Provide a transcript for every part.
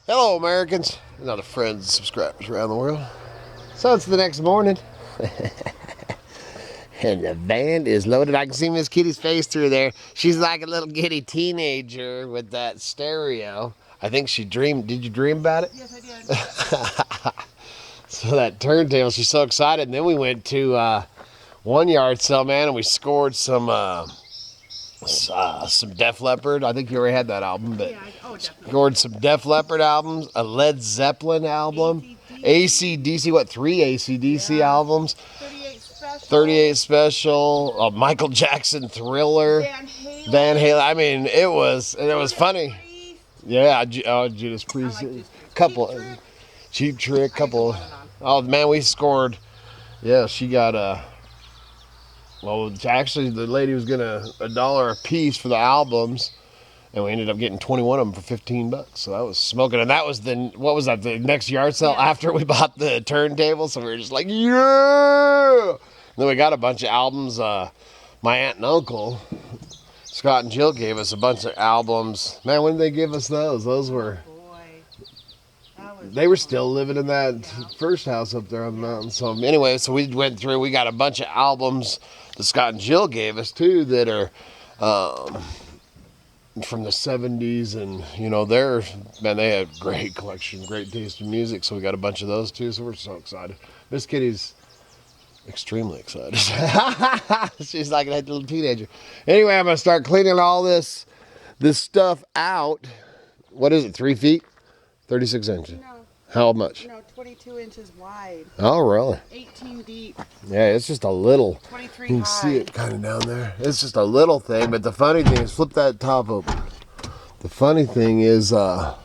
Hello, Americans, and other friends and subscribers around the world. So it's the next morning, and the van is loaded. I can see Miss Kitty's face through there. She's like a little giddy teenager with that stereo. I think she dreamed. Did you dream about it? Yes, I did. So that turntable, she's so excited. And then we went to one yard sale, man, and we scored some Def Leppard. I think you already had that album, but scored some Def Leppard albums, a Led Zeppelin album, AC/DC, what, 3 AC/DC albums, 38 Special, Michael Jackson Thriller, Van Halen. I mean, it was funny. Yeah, Judas Priest, couple, Cheap Trick, couple. Oh man, we scored. Yeah, she got well, actually, the lady was gonna $1 a piece for the albums, and we ended up getting 21 of them for $15. So that was smoking, and that was the next yard sale after we bought the turntable. So we were just like, yeah. And then we got a bunch of albums. My aunt and uncle, Scott and Jill, gave us a bunch of albums. Man, when did they give us those? Those were. They were still living in that first house up there on the mountain. So anyway, so we went through. We got a bunch of albums that Scott and Jill gave us too that are from the 70s, and you know, they had great collection, great taste in music. So we got a bunch of those too. So we're so excited. Miss Kitty's extremely excited. She's like a little teenager. Anyway, I'm gonna start cleaning all this stuff out. What is it? 3 feet, 36 inches. No. How much? No, 22 inches wide. Oh, really? 18 deep. Yeah, it's just a little. 23 You can high. see it kind of down there. It's just a little thing, but the funny thing is, flip that top open. The funny thing is, it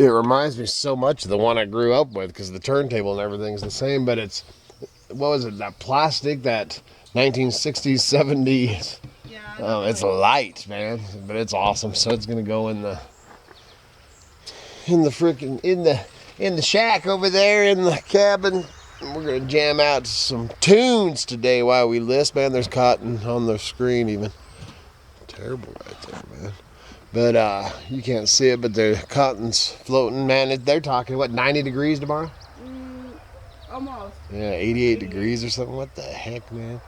reminds me so much of the one I grew up with, because the turntable and everything's the same, but it's, what was it, that plastic, that 1960s, 70s. Yeah. It's light, man, but it's awesome. So it's gonna go in the shack over there in the cabin. We're gonna jam out some tunes today while we list. Man, there's cotton on the screen even. Terrible right there, man. But you can't see it, but the cotton's floating, man. They're talking, what, 90 degrees tomorrow? Almost. Yeah, 88 degrees or something. What the heck, man?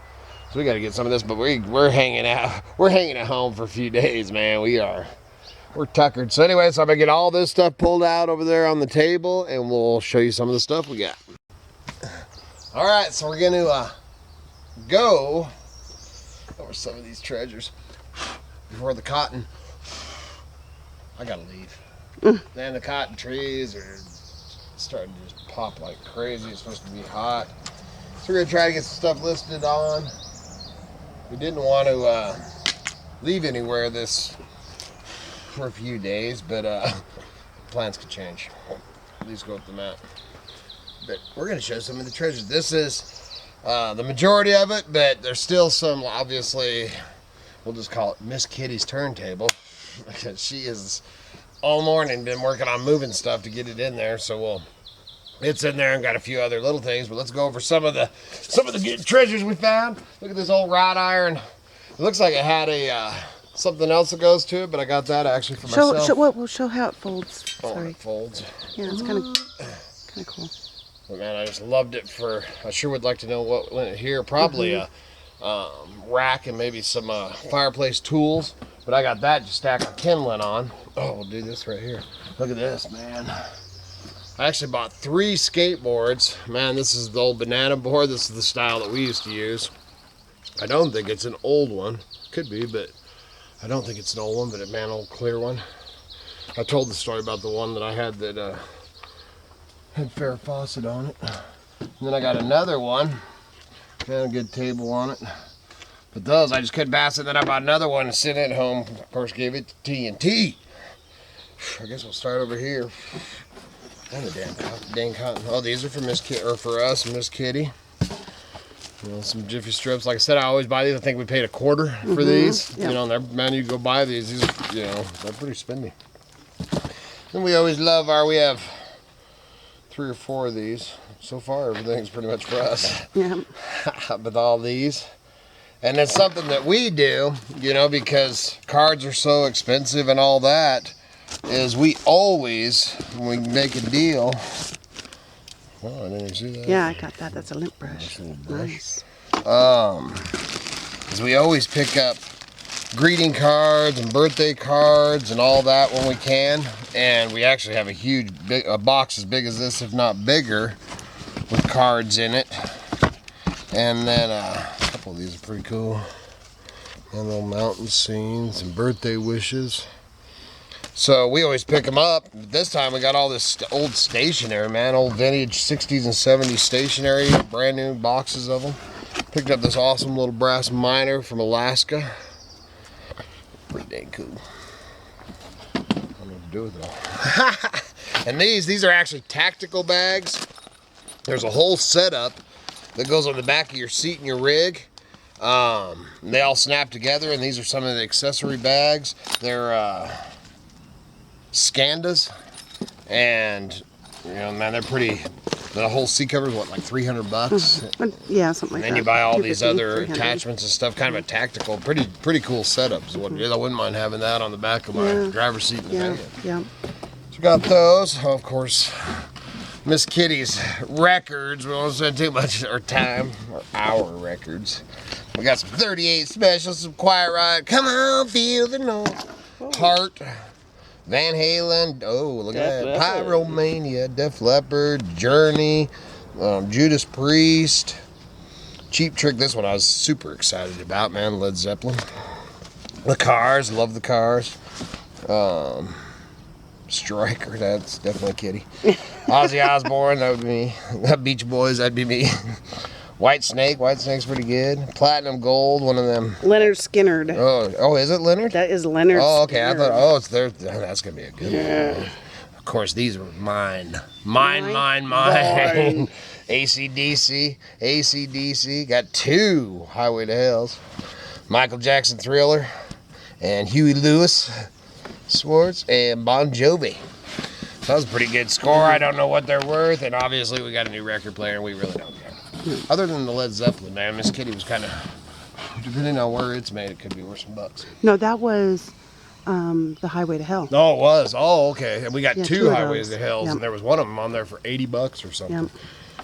So we got to get some of this, but we're hanging out. We're hanging at home for a few days, man. We're tuckered. So anyway, so I'm going to get all this stuff pulled out over there on the table, and we'll show you some of the stuff we got. All right, so we're going to go over some of these treasures before the cotton. I got to leave. Man, the cotton trees are starting to just pop like crazy. It's supposed to be hot. So we're going to try to get some stuff listed on. We didn't want to leave anywhere for a few days, but plans could change. At least go with the map. But we're going to show some of the treasures. This is the majority of it, but there's still some, obviously, we'll just call it Miss Kitty's turntable, because she is all morning been working on moving stuff to get it in there. So it's in there, and got a few other little things, but let's go over some of the good treasures we found. Look at this old wrought iron. It looks like it had a something else that goes to it, but I got that actually for myself. We'll show how it folds. Oh, it folds. Yeah, it's kind of cool. But man, I just loved it. I sure would like to know what went here. Probably a rack and maybe some fireplace tools. But I got that just stacked with kindling on. Oh, we'll do this right here. Look at this, man. I actually bought 3 skateboards. Man, this is the old banana board. This is the style that we used to use. I don't think it's an old one. Could be, but I don't think it's an old one, but an old clear one. I told the story about the one that I had that had Farrah Fawcett on it. And then I got another one. Got a good table on it. But those, I just couldn't pass it. Then I bought another one and sent it home. Of course, gave it to TNT. I guess we'll start over here. And the dang cotton. Oh, these are for us, Miss Kitty. You know, some Jiffy strips. Like I said, I always buy these. I think we paid $25 for these. Yep. You know, on their menu, go buy these. These, you know, they're pretty spendy. And we always love we have 3 or 4 of these. So far, everything's pretty much for us. Yeah. With all these. And it's something that we do, you know, because cards are so expensive and all that. is we always, when we make a deal, oh, I didn't even see that. Yeah, I got that. That's a lint brush. Nice. Nice. Is we always pick up greeting cards and birthday cards and all that when we can. And we actually have a box as big as this, if not bigger, with cards in it. And then a couple of these are pretty cool. And little mountain scenes and birthday wishes. So we always pick them up. This time we got all this old stationery, man. Old vintage 60s and 70s stationery. Brand new boxes of them. Picked up this awesome little brass miner from Alaska. Pretty dang cool. I don't know what to do with it all. And these are actually tactical bags. There's a whole setup that goes on the back of your seat and your rig. They all snap together, and these are some of the accessory bags. They're Scandas, and you know, man, they're pretty. The whole seat cover is what, like $300? Yeah, something like that. And then you buy all these 250, other 300. attachments and stuff. Kind of a tactical, pretty cool setup. Is what it is. I wouldn't mind having that on the back of my driver's seat in the van. Yeah. So we got those, of course. Miss Kitty's records. We won't spend too much of our time, or our records. We got some 38 specials, some Quiet Riot. Come on, feel the noise. Heart. Van Halen, oh, look at that. Pyromania, Def Leppard, Journey, Judas Priest, Cheap Trick. This one I was super excited about, man. Led Zeppelin. The Cars, love the Cars. Striker, that's definitely Kitty. Ozzy Osbourne, that would be me. Beach Boys, that'd be me. White Snake's pretty good. Platinum Gold, one of them. Leonard Skinner. Oh, is it Leonard? That is Leonard. Oh, okay. Skinner. I thought, it's there. That's gonna be a good one. Of course, these are mine. Mine. AC/DC. Got 2 Highway to Hells. Michael Jackson Thriller, and Huey Lewis, Swartz, and Bon Jovi. That was a pretty good score. I don't know what they're worth, and obviously we got a new record player, and we really don't care. Other than the Led Zeppelin, man, Miss Kitty was kind of, depending on where it's made, it could be worth some bucks. No, that was the Highway to Hell. Oh, it was. Oh, okay. And we got 2 Highways to Hells, Yep. and there was one of them on there for $80 or something.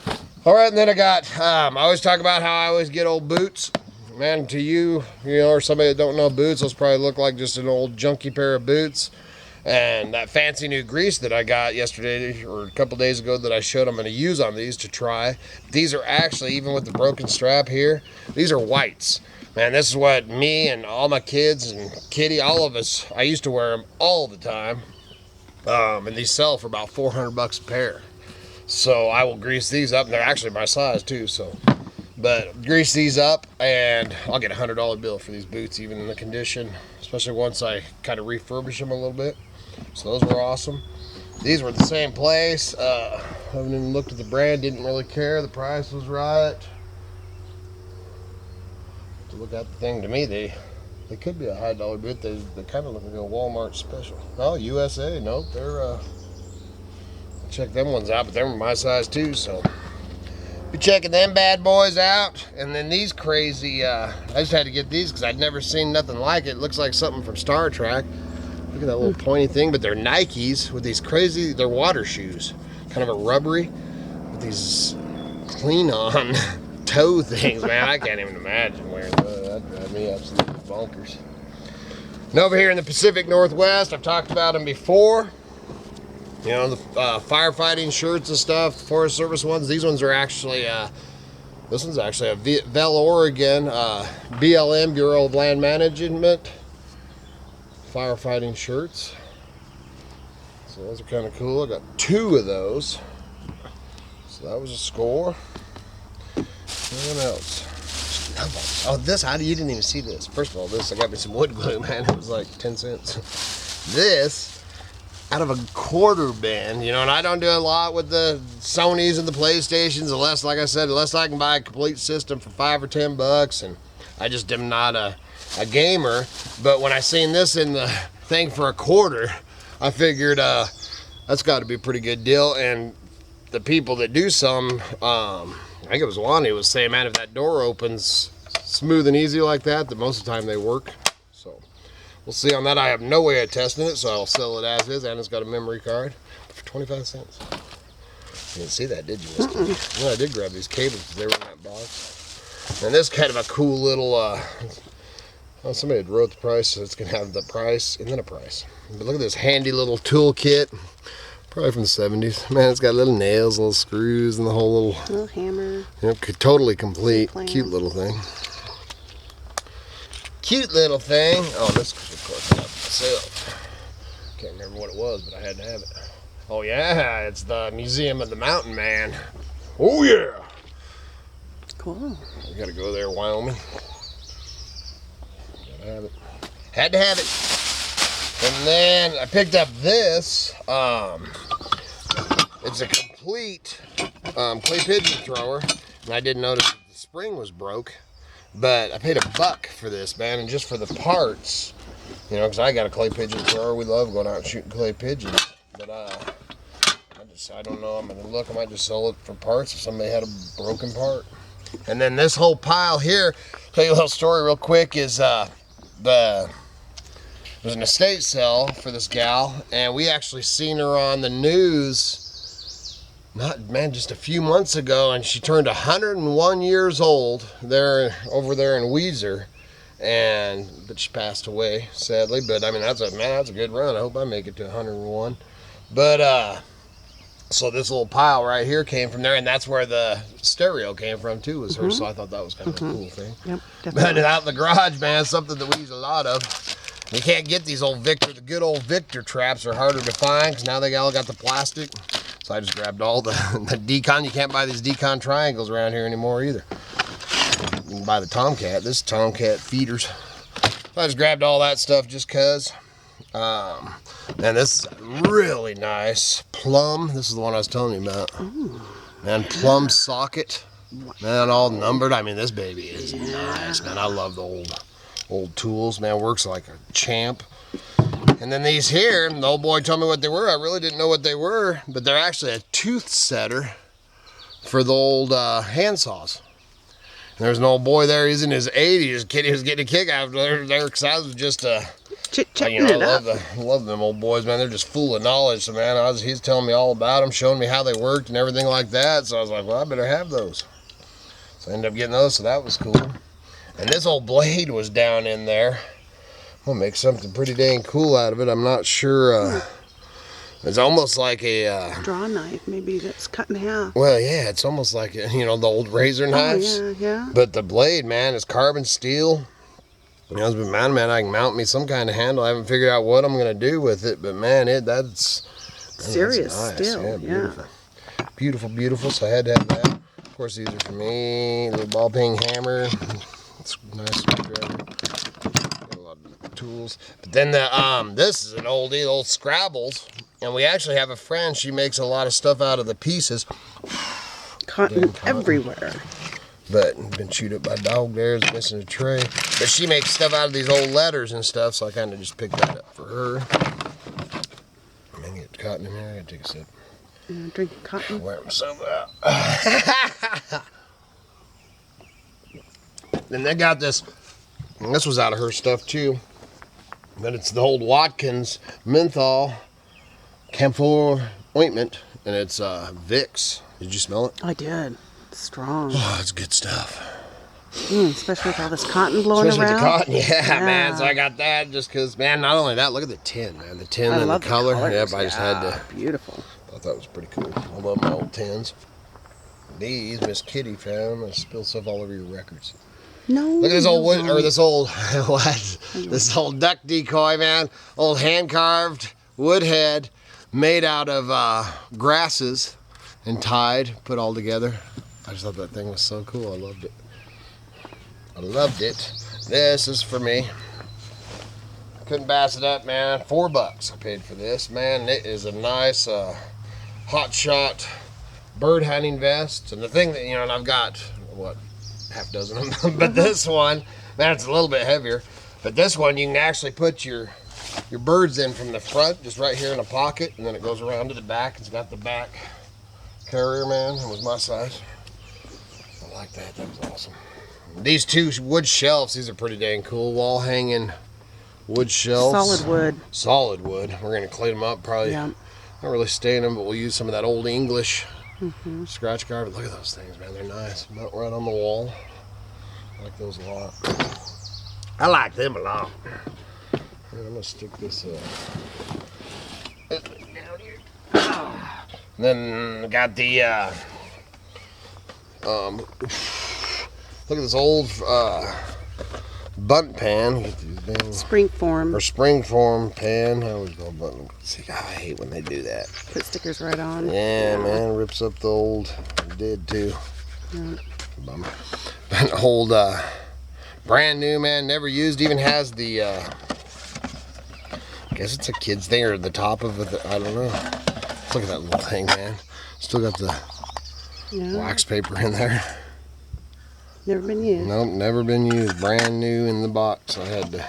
Yep. All right, and then I got, I always talk about how I always get old boots. Man, to you know, or somebody that don't know boots, those probably look like just an old junky pair of boots. And that fancy new grease that I got yesterday or a couple days ago that I showed I'm going to use on these to try. These are actually, even with the broken strap here, these are whites. Man, this is what me and all my kids and Kitty, all of us, I used to wear them all the time. And these sell for about $400 a pair. So I will grease these up, and they're actually my size too, so. But grease these up, and I'll get a $100 bill for these boots, even in the condition, especially once I kind of refurbish them a little bit. So those were awesome. These were at the same place. Haven't even looked at the brand, didn't really care. The price was right. To look at the thing, to me, they could be a high dollar boot. They kind of look like a Walmart special. Oh, USA, nope, they're, check them ones out, but they're my size too, so. Be checking them bad boys out. And then these crazy, I just had to get these because I'd never seen nothing like it. It looks like something from Star Trek. Look at that little pointy thing, but they're Nikes with these crazy, they're water shoes. Kind of a rubbery, with these clean on toe things, man. I can't even imagine wearing those. That'd drive me absolutely bonkers. And over here in the Pacific Northwest, I've talked about them before. You know, the firefighting shirts and stuff, the Forest Service ones. These ones are actually, this one's actually a Vel Oregon BLM, Bureau of Land Management firefighting shirts. So those are kind of cool. I got 2 of those. So that was a score. What else? Oh, this, you didn't even see this. First of all, this, I got me some wood glue, man. It was like 10 cents. This, out of a quarter bin, you know, and I don't do a lot with the Sonys and the PlayStations, unless, like I said, unless I can buy a complete system for $5 or $10, and I just am not a gamer. But when I seen this in the thing for a quarter, I figured that's got to be a pretty good deal. And the people that do some, I think it was Lonnie was saying, man, if that door opens smooth and easy like that, most of the time they work. So we'll see on that. I have no way of testing it, so I'll sell it as is, and it's got a memory card for 25 cents. You didn't see that, did you, Misty? Well, I did grab these cables because they were in that box. And this is kind of a cool little, well, somebody had wrote the price, so it's going to have the price and then a price. But look at this handy little tool kit. Probably from the 70s. Man, it's got little nails, little screws, and the whole little hammer. Yep, totally complete. Cute little thing. Cute little thing. Oh, this, of course, I got myself. Can't remember what it was, but I had to have it. Oh, yeah, it's the Museum of the Mountain Man. Oh, yeah. Cool. We got to go there, Wyoming. Gotta have it. Had to have it. And then I picked up this. It's a complete clay pigeon thrower. And I didn't notice that the spring was broke. But I paid $1 for this, man. And just for the parts, you know, because I got a clay pigeon thrower. We love going out and shooting clay pigeons. But I don't know. I'm going to look. I might just sell it for parts if somebody had a broken part. And then this whole pile here, tell you a little story real quick, is it was an estate sale for this gal, and we actually seen her on the news, just a few months ago, and she turned 101 years old over there in Weezer, but she passed away, sadly. But I mean, that's a good run. I hope I make it to 101. But so this little pile right here came from there, and that's where the stereo came from too, was her. So I thought that was kind of a cool thing. Yep, definitely. But out in the garage, man, something that we use a lot of. You can't get these the good old Victor traps are harder to find because now they all got the plastic. So I just grabbed all the decon. You can't buy these decon triangles around here anymore either. You can buy the Tomcat. This is Tomcat feeders. So I just grabbed all that stuff just cause. And this is really nice plum. This is the one I was telling you about. Ooh. And plum socket. Man, all numbered. I mean, this baby is nice, man. I love the old tools, man. Works like a champ. And then these here, the old boy told me what they were. I really didn't know what they were, but they're actually a tooth setter for the old hand saws. And there's an old boy there. He's in his 80s. He was getting a kick out of there because I was just chit-chatting it up. I love them old boys, man. They're just full of knowledge. So, man, he's telling me all about them, showing me how they worked and everything like that. So I was like, well, I better have those. So I ended up getting those, so that was cool. And this old blade was down in there. I'm gonna make something pretty dang cool out of it. I'm not sure. It's almost like a draw knife, maybe that's cut in half. Well, yeah, it's almost like the old razor knives. Oh, yeah. But the blade, man, is carbon steel. It's been mounted, man. I can mount me some kind of handle. I haven't figured out what I'm gonna do with it, but man, that's serious nice. Still. Yeah, beautiful. Beautiful, beautiful. So I had to have that. Of course, these are for me. A little ball peen hammer. It's nice screwdriver. Got a lot of tools. But then this is an oldie, old Scrabbles, and we actually have a friend. She makes a lot of stuff out of the pieces. Cotton everywhere. But been chewed up by dog there. It's missing a tray. But she makes stuff out of these old letters and stuff, so I kind of just picked that up for her. I'm gonna get cotton in here. I gotta take a sip. Drinking cotton. Wear myself out. Then they got this, and this was out of her stuff too, but it's the old Watkins menthol camphor ointment, and it's Vicks. Did you smell it? I did. It's strong. Oh, it's good stuff. Especially with all this cotton blowing around. Especially with the cotton, yeah, man. So I got that just because, man, not only that, look at the tin, man. The tin and the color. Yep, I just had to. Beautiful. I thought that was pretty cool. I love my old tins. These Miss Kitty found. I spilled stuff all over your records. No. Look at this old wood, or this old what? This old duck decoy, man. Old hand carved wood head made out of grasses and tied, put all together. I just thought that thing was so cool. I loved it. I loved it. This is for me. Couldn't pass it up, man. $4 I paid for this, man. It is a nice hot shot bird hunting vest. And the thing that, and I've got, what, half dozen of them. But this one, man, it's a little bit heavier. But this one, you can actually put your birds in from the front, just right here in a pocket, and then it goes around to the back. It's got the back carrier, man. It was my size. I like that. That was awesome. These two wood shelves, these are pretty dang cool. Wall hanging wood shelves. Solid wood. Solid wood. We're going to clean them up. Probably Yeah. not really stain them, but we'll use some of that old English scratch carpet. Look at those things, man. They're nice. About right on the wall. I like those a lot. I like them a lot. Here, I'm going to stick this down here. And then got the look at this old bunt pan. Springform. Or springform pan. I always call bunt. See, I hate when they do that. Put stickers right on. Yeah, man, rips up the old. It did too. Yeah. Bummer. But old, brand new, man, never used. Even has the. I guess it's a kid's thing or the top of it. I don't know. Look at that little thing, man. Still got the wax paper in there. Never been used. Nope, never been used. Brand new in the box. I had to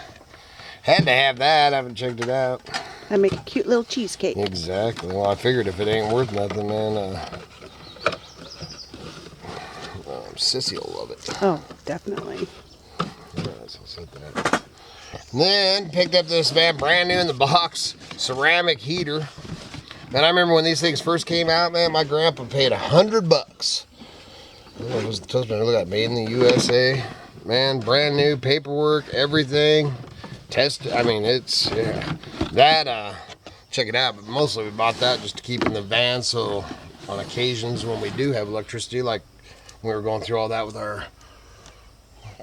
have that. I haven't checked it out. I make a cute little cheesecake. Exactly. Well, I figured if it ain't worth nothing, man, Sissy will love it. Oh, definitely. Yeah, so I'll set that. And then picked up this, man, brand new in the box, ceramic heater. Man, I remember when these things first came out, man, my grandpa paid $100. It was the toaster. Look at that, made in the USA. Man, brand new paperwork, everything. I mean, it's, yeah. That, check it out, but mostly we bought that just to keep in the van, so on occasions when we do have electricity, like when we were going through all that with our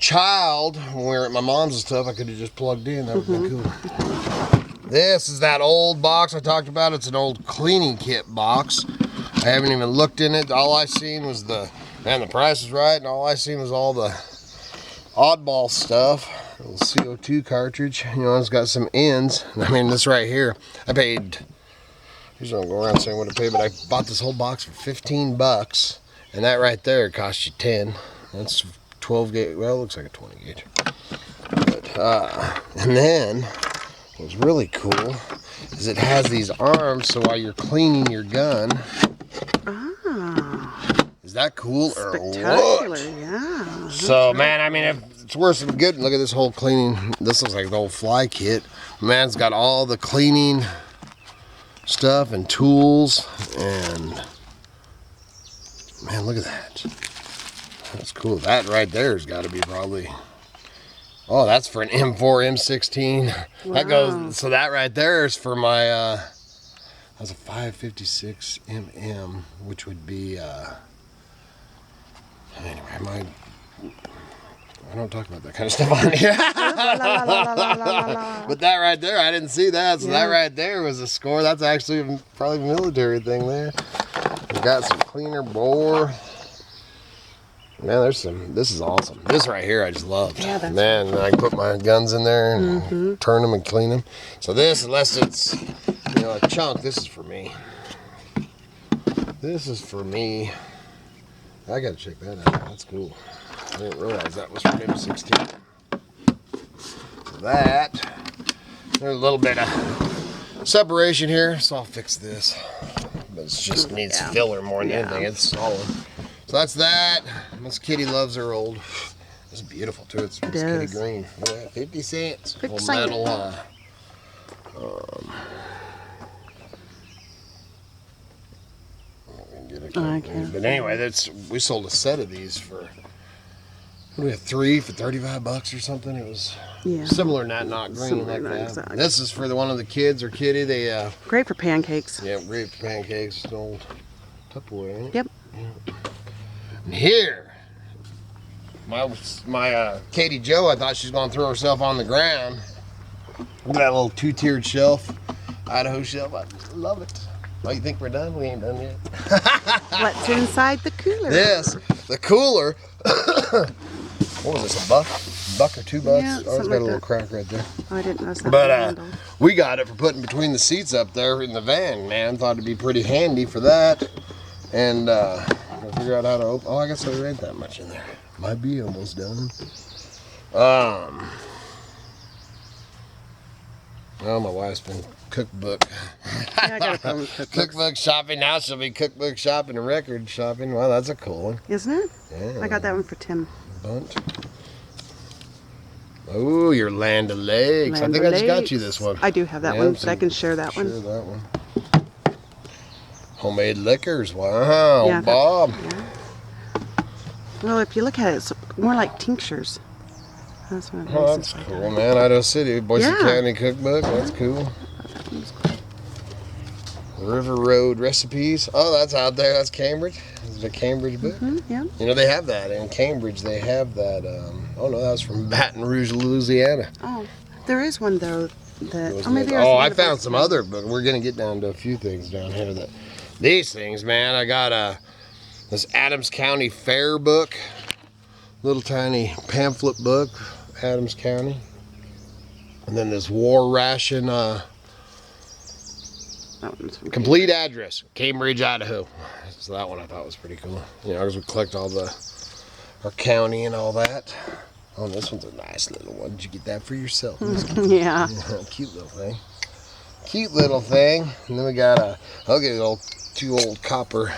child, when we were at my mom's and stuff, I could have just plugged in. That would have been cool. This is that old box I talked about. It's an old cleaning kit box. I haven't even looked in it. All I seen was the price is right, and all I seen was all the oddball stuff. A little CO2 cartridge. You know, it's got some ends. I mean, this right here, I paid, here's what I'm going around saying what I paid, but I bought this whole box for $15, and that right there cost you 10. That's 12 gauge. Well, it looks like a 20 gauge. But, and then what's really cool is it has these arms, so while you're cleaning your gun. Is that cool or Spectacular, what? Yeah. So, man, I mean, if it's worse than good. Look at this whole cleaning. This looks like the old fly kit. Man, it's got all the cleaning stuff and tools. And, man, look at that. That's cool. That right there has got to be probably... Oh, that's for an M4, M16. Wow. That goes... So that right there is for my... that's a 556 mm, which would be... Anyway, I don't talk about that kind of stuff on here. But that right there, I didn't see that. So that right there was a score. That's actually probably a military thing there. We got some cleaner bore. Man, there's some. This is awesome. This right here, I just loved. Yeah, that's man, I can put my guns in there and turn them and clean them. So this, unless it's a chunk, this is for me. This is for me. I gotta check that out. That's cool. I didn't realize that was from M16. That, there's a little bit of separation here, so I'll fix this. But it just needs filler more than anything. It's solid. So that's that. Miss Kitty loves her old. It's beautiful too. It's Miss Kitty green. Look at that, 50 cents. 50 cents. Metal. But anyway, we sold a set of these for, what do we have, 3 for $35 or something. It was similar to that, not green similar, like that. Exactly. This is for one of the kids or kitty. They great for pancakes. Yeah, great for pancakes. It's an old Tupperware, ain't it? Yep. Yeah. And here, my Katie Jo, I thought she was going to throw herself on the ground. Look at that little 2-tiered shelf, Idaho shelf. I love it. Oh, you think we're done? We ain't done yet. What's inside the cooler? This, the cooler. What was this, a buck or $2? Yeah, Oh, it's got a little crack right there. I didn't know something. But we got it for putting between the seats up there in the van, man. Thought it'd be pretty handy for that. And I'll figure out how to open. Oh, I guess there ain't that much in there. Might be almost done. Oh, my wife's been cookbook. I got a problem with cookbook shopping. Now she'll be cookbook shopping and record shopping. Well, that's a cool one. Isn't it? Yeah. I got that one for Tim. Bunt. Oh, your Land O'Lakes. I think I just got you this one. I do have that one, but I can share that one. Share that one. Homemade liquors. Wow, Yeah, Bob. Yeah. Well, if you look at it, it's more like tinctures. That's what it Oh, is. that's cool, man. Idaho City, Boise Yeah. County Cookbook. That's cool. That one was cool. River Road Recipes. Oh, that's out there. That's Cambridge. Is it a Cambridge book? Yeah. You know, they have that in Cambridge. They have that. Oh, no, that was from Baton Rouge, Louisiana. Oh, there is one, though, that... It Oh, maybe oh, I the found Boise some County. other, but we're going to get down to a few things down here. That these things, man. I got this Adams County Fair book. Little tiny pamphlet book. Adams County. And then this war ration... That one's from complete address, Cambridge, Idaho. So that one I thought was pretty cool. You know, because we collect all our county and all that. Oh, this one's a nice little one. Did you get that for yourself? Yeah. Cute little thing. Cute little thing. And then we got I'll get two old copper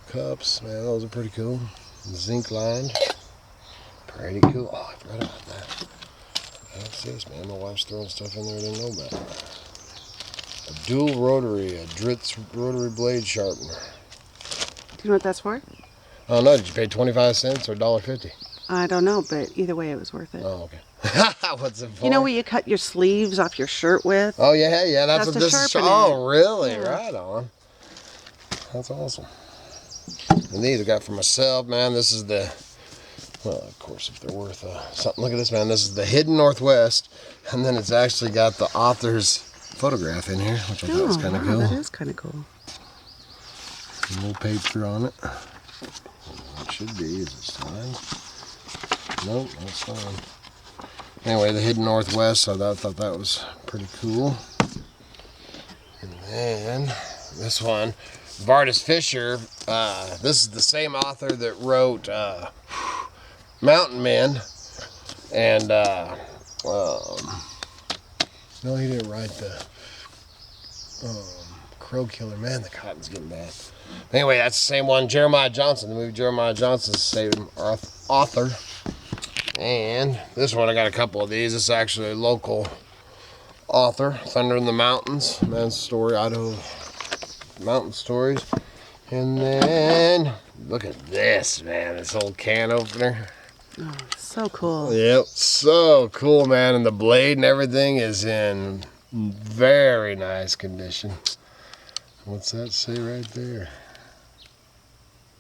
cups. Man, those are pretty cool. Zinc lined. Pretty cool. Oh, I forgot about that. What's this, man? My wife's throwing stuff in there I didn't know about. A dual rotary, a Dritz rotary blade sharpener. Do you know what that's for? Oh no, did you pay 25 cents or $1.50? I don't know, but either way, it was worth it. Oh, okay. What's it for? You know what you cut your sleeves off your shirt with? Oh, yeah, that's what to this is. sharpen Oh, really? Yeah. Right on. That's awesome. And these I got for myself, man. This is the, well, of course, if they're worth something. Look at this, man. This is the Hidden Northwest. And then it's actually got the author's photograph in here, which I thought was kind of cool. That is kind of cool. A little paper on it. It should be. Is it signed? Nope, not signed. Anyway, the Hidden Northwest, so I thought that was pretty cool. And then this one, Vardis Fisher. This is the same author that wrote Mountain Men. And, no, he didn't write the Crow Killer. Man, the cotton's getting bad. Anyway, that's the same one. Jeremiah Johnson. The movie Jeremiah Johnson's the same author. And this one, I got a couple of these. This is actually a local author. Thunder in the Mountains. Man's Story, Idaho Mountain Stories. And then, look at this, man. This old can opener. Oh, so cool. Yep, so cool, man. And the blade and everything is in very nice condition. What's that say right there?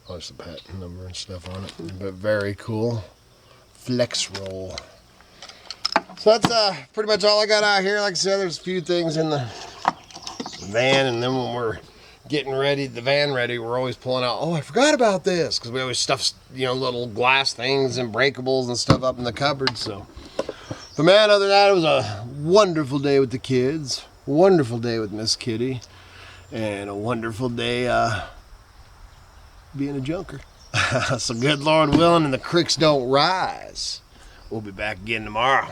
Oh, there's the patent number and stuff on it. But very cool. Flex roll. So that's pretty much all I got out here. Like I said, there's a few things in the van, and then when we're getting ready, the van ready, we're always pulling out, oh, I forgot about this, because we always stuff, you know, little glass things and breakables and stuff up in the cupboard. So, but man, other than that, it was a wonderful day with the kids, wonderful day with Miss Kitty, and a wonderful day being a junker. So good Lord willing and the creeks don't rise, we'll be back again tomorrow.